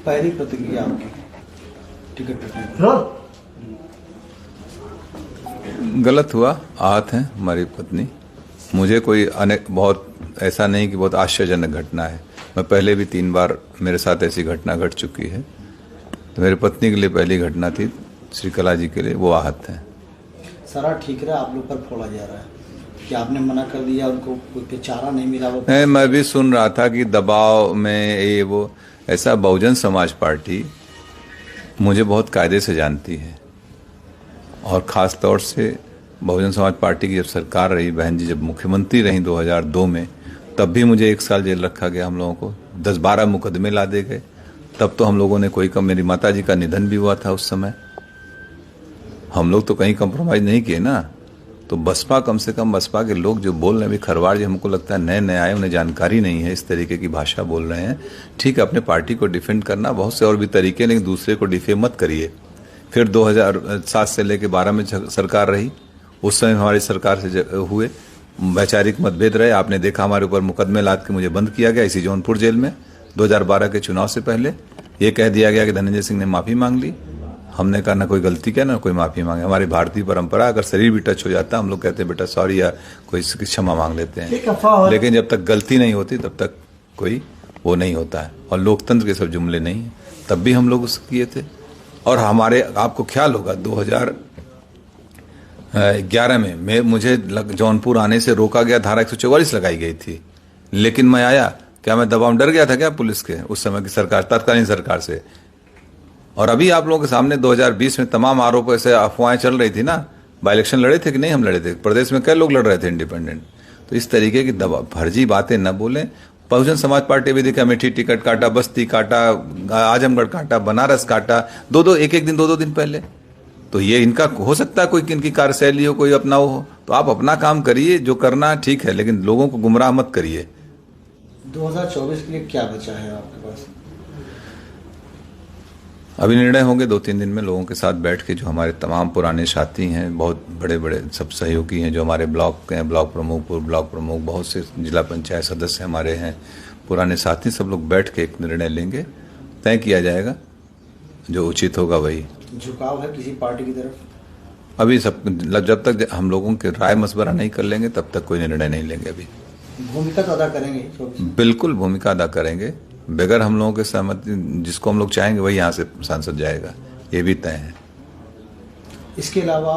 पहली प्रतिक्रिया आपकी टिकट कटने गलत हुआ। आहत है हमारी पत्नी। मुझे कोई बहुत ऐसा नहीं कि बहुत आश्चर्यजनक घटना है। मैं पहले भी 3 बार मेरे साथ ऐसी घटना घट चुकी है। तो मेरी पत्नी के लिए पहली घटना थी, श्रीकला जी के लिए वो आहत है। सारा ठीक रहा, आप लोग पर फोड़ा जा रहा है कि आपने मना कर दिया, उनको कोई चारा नहीं मिला। वो मैं भी सुन रहा था कि दबाव में ये वो ऐसा। बहुजन समाज पार्टी मुझे बहुत कायदे से जानती है और ख़ास तौर से बहुजन समाज पार्टी की जब सरकार रही, बहन जी जब मुख्यमंत्री रही 2002 में, तब भी मुझे 1 साल जेल रखा गया। हम लोगों को 10-12 मुकदमे ला दे गए। तब तो हम लोगों ने कोई कम, मेरी माता जी का निधन भी हुआ था उस समय। हम लोग तो कहीं कंप्रोमाइज़ नहीं किए ना। तो बसपा, कम से कम बसपा के लोग जो बोल रहे हैं, अभी खरवाड़ जी हमको लगता है नए नए आए, उन्हें जानकारी नहीं है, इस तरीके की भाषा बोल रहे हैं। ठीक है, अपने पार्टी को डिफेंड करना बहुत से और भी तरीके, लेकिन दूसरे को डिफेम मत करिए। फिर 2007 से लेकर 12 में सरकार रही, उस समय हमारी सरकार से हुए वैचारिक मतभेद रहे। आपने देखा हमारे ऊपर मुकदमे लाद के मुझे बंद किया गया इसी जौनपुर जेल में। 2012 के चुनाव से पहले ये कह दिया गया कि धनंजय सिंह ने माफ़ी मांग ली। हमने कहा ना कोई गलती किया ना कोई माफ़ी मांगे। हमारी भारतीय परंपरा, अगर शरीर भी टच हो जाता है हम लोग कहते हैं बेटा सॉरी, या कोई क्षमा मांग लेते हैं। लेकिन जब तक गलती नहीं होती तब तक कोई वो नहीं होता है। और लोकतंत्र के सब जुमले नहीं है। तब भी हम लोग उसको किए थे। और हमारे, आपको ख्याल होगा 2011 में मुझे जौनपुर आने से रोका गया, धारा 144 लगाई गई थी। लेकिन मैं आया, क्या मैं दबाव डर गया था क्या पुलिस के उस समय की सरकार, तत्कालीन सरकार से? और अभी आप लोगों के सामने 2020 में तमाम आरोप ऐसे अफवाहें चल रही थी ना। बाई इलेक्शन लड़े थे कि नहीं? हम लड़े थे। प्रदेश में कई लोग लड़ रहे थे इंडिपेंडेंट। तो इस तरीके की फर्जी बातें न बोलें। बहुजन समाज पार्टी भी देखा, अमेठी टिकट काटा, बस्ती काटा, आजमगढ़ काटा, बनारस काटा, एक दिन 2 दिन पहले। तो ये इनका हो सकता है कोई इनकी कार्यशैली हो, कोई अपना हो। तो आप अपना काम करिए, जो करना ठीक है, लेकिन लोगों को गुमराह मत करिए। 2024 के लिए क्या बचा है आपके पास? अभी निर्णय होंगे 2-3 दिन में लोगों के साथ बैठ के। जो हमारे तमाम पुराने साथी हैं, बहुत बड़े बड़े सब सहयोगी हैं, जो हमारे ब्लॉक के हैं, ब्लॉक प्रमुख, पूर्व ब्लॉक प्रमुख, बहुत से जिला पंचायत सदस्य हमारे हैं, पुराने साथी, सब लोग बैठ के एक निर्णय लेंगे। तय किया जाएगा, जो उचित होगा वही। झुकाव है किसी पार्टी की तरफ? अभी सब, जब तक हम लोगों के राय मशवरा नहीं कर लेंगे तब तक कोई निर्णय नहीं लेंगे। अभी भूमिका तो अदा करेंगे? बिल्कुल भूमिका अदा करेंगे। बगैर हम लोगों के सहमति, जिसको हम लोग चाहेंगे वही यहाँ से सांसद जाएगा, ये भी तय है। इसके अलावा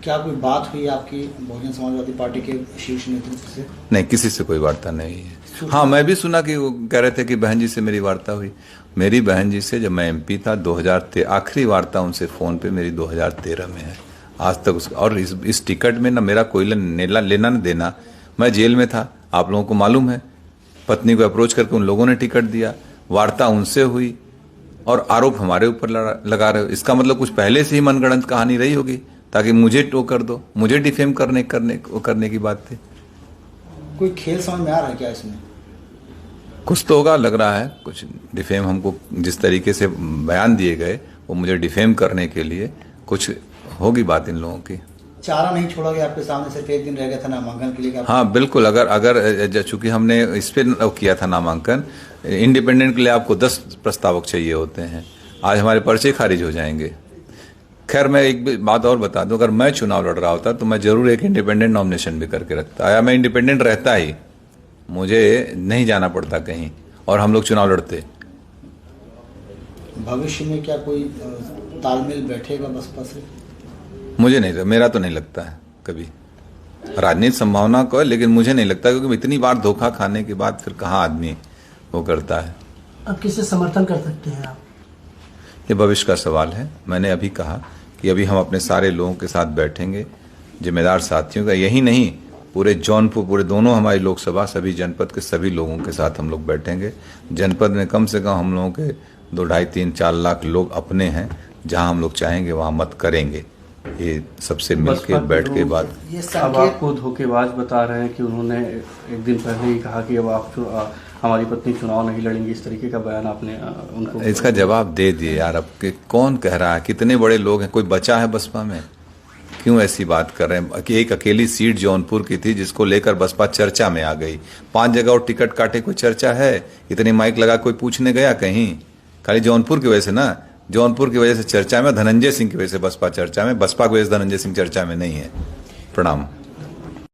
क्या कोई बात हुई आपकी बहुजन समाजवादी पार्टी के शीर्ष नेतृत्व से? नहीं, किसी से कोई वार्ता नहीं है। हाँ, मैं भी सुना कि वो कह रहे थे कि बहन जी से मेरी वार्ता हुई। मेरी बहन जी से जब मैं MP था 2013, आखिरी वार्ता उनसे फ़ोन पे मेरी 2013 में है। आज तक और इस टिकट में ना मेरा कोई लेना न देना। मैं जेल में था, आप लोगों को मालूम है। पत्नी को अप्रोच करके उन लोगों ने टिकट दिया, वार्ता उनसे हुई, और आरोप हमारे ऊपर लगा रहे हो। इसका मतलब कुछ पहले से ही मनगढ़ंत कहानी रही होगी ताकि मुझे टो कर दो, मुझे डिफेम करने की बात थी। कोई खेल समझ में आ रहा है क्या इसमें? कुछ तो होगा, लग रहा है कुछ डिफेम। हमको जिस तरीके से बयान दिए गए वो मुझे डिफेम करने के लिए कुछ होगी बात इन लोगों की। चारा नहीं छोड़ा गया आपके सामने, सिर्फ 1 दिन रह गया था नामांकन के लिए? हाँ बिल्कुल। अगर चूंकि हमने इस पर किया था नामांकन, इंडिपेंडेंट के लिए आपको 10 प्रस्तावक चाहिए होते हैं। आज हमारे पर्चे खारिज हो जाएंगे। खैर, मैं एक बात और बता दूं, अगर मैं चुनाव लड़ रहा होता तो मैं जरूर एक इंडिपेंडेंट नॉमिनेशन भी करके रखता। या मैं इंडिपेंडेंट रहता ही, मुझे नहीं जाना पड़ता कहीं, और हम लोग चुनाव लड़ते। भविष्य में क्या कोई तालमेल बैठेगा बसपा से? मुझे नहीं, मेरा तो नहीं लगता है कभी। राजनीतिक संभावना को है, लेकिन मुझे नहीं लगता, क्योंकि इतनी बार धोखा खाने के बाद फिर कहाँ आदमी वो करता है। अब किसे समर्थन कर सकते हैं आप? ये भविष्य का सवाल है। मैंने अभी कहा कि अभी हम अपने सारे लोगों के साथ बैठेंगे, जिम्मेदार साथियों का, यही नहीं पूरे जौनपुर, पूरे दोनों हमारी लोकसभा, सभी जनपद के सभी लोगों के साथ हम लोग बैठेंगे। जनपद में कम से कम हम लोगों के 2, 2.5, 3, 4 लाख लोग अपने हैं। जहां हम लोग चाहेंगे वहां मत करेंगे। ये सबसे मिलकर बैठ के बात। अब आपको धोखेबाज बता रहे हैं कि उन्होंने एक दिन पहले ही कहा कि अब आप हमारी पत्नी चुनाव नहीं लड़ेंगी, इस तरीके का बयान आपने उनको? इसका जवाब दे दिए यार। अब कौन कह रहा है? कितने बड़े लोग हैं, कोई बचा है बसपा में? क्यों ऐसी बात कर रहे हैं कि एक अकेली सीट जौनपुर की थी जिसको लेकर बसपा चर्चा में आ गई। 5 जगह और टिकट काटे, कोई चर्चा है? इतने माइक लगा कोई पूछने गया कहीं? खाली जौनपुर की वजह से ना, जौनपुर की वजह से चर्चा में, धनंजय सिंह की वजह से बसपा चर्चा में, बसपा की वजह से धनंजय सिंह चर्चा में नहीं है। प्रणाम।